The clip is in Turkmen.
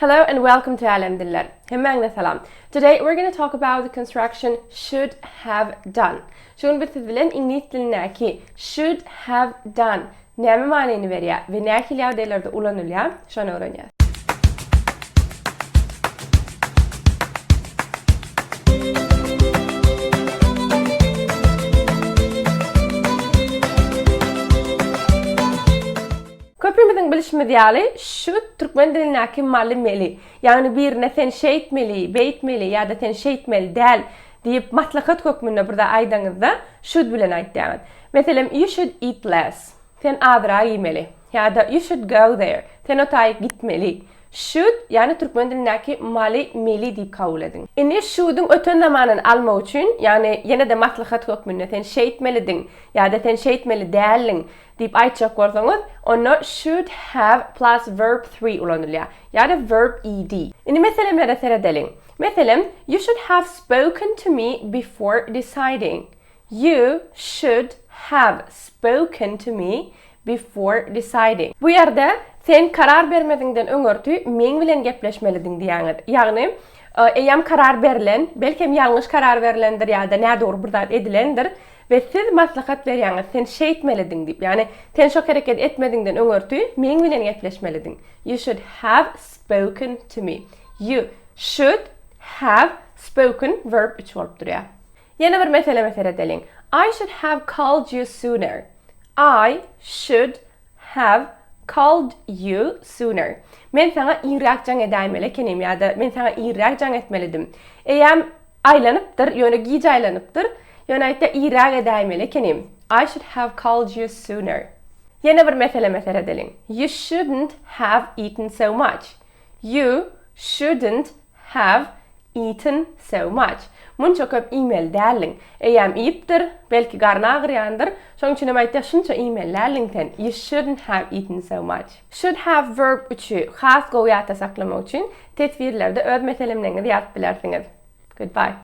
Hello and welcome to Alem Dillar. Hemmangna salam. Today we're going to talk about the construction should have done. Şun bitbilen İngiliz dilindeki should have done näme manany berýär we näki ýagdaýlarda ulanylýar, şonu öğrenýär. Köpümizin bilişimi diýaly şu türkmen dilindäki malymeli, ýagny bir näsen şeýtmeli, beýtmeli ýa-da sen şeýtmeli däl diýip matlakat hökmünde burada aýdaňyzda should bilen aýtýar. Meselem you should eat less. Sen azra ýemeli. ýa-da you should go there. Sen otay gitmeli. Should ýagny türkmen dilindäki mali diýip kabul edin. Indi should'un ötön zamanyny almak üçin, ýagny ýene de maslahat hökmünde sen şeýtmelidiň ýa-da sen şeýtmeli dälliň diýip aýtjak bolsaňyz, onda should have plus verb 3 ulanylýar. ýa-da verb ed. Indi meselemlere seredelim. Meselem, you should have spoken to me before deciding. You should have spoken to me before deciding. Bu ýerde sen karar bermediňden öňörtü men bilen gepleşmelidiň diýäňiz. Ýagny eýem karar berilen, belkem ýalňyş karar berilendir ýa-da nädor burada edilendir ve siz maslahat berýäňiz, sen şeýtmelidiň diýip, ýani sen şo hereket etmediňden öňörtü men bilen gepleşmelidiň. You should have spoken to me. You should have spoken verb 3 bolup durýar. Ýene bir mesele edelim. I should have called you sooner. I should have called you sooner. Men sana ýyrrak jaň edäýim elekenim ýa-da men sana ýyrrak jaň etmelidim. Eýem aýlanypdyr, ýöne giýje aýlanypdyr, ýöne aýtda ýyrrak edäýim elekenim. I should have called you sooner. Ýene bir mesele edelim. You shouldn't have eaten so much. You shouldn't have eaten so much. Munça köp e-mail däliň. Eýem ýypdyr, belki garna agyrýandyr. Şoň üçin aýtda şunça e-mail däliň sen. You shouldn't have eaten so much. Should have verb 3 has goýata saklamak üçin tetwirlerde öz meselemleňizi ýazyp bilersiňiz. Goodbye.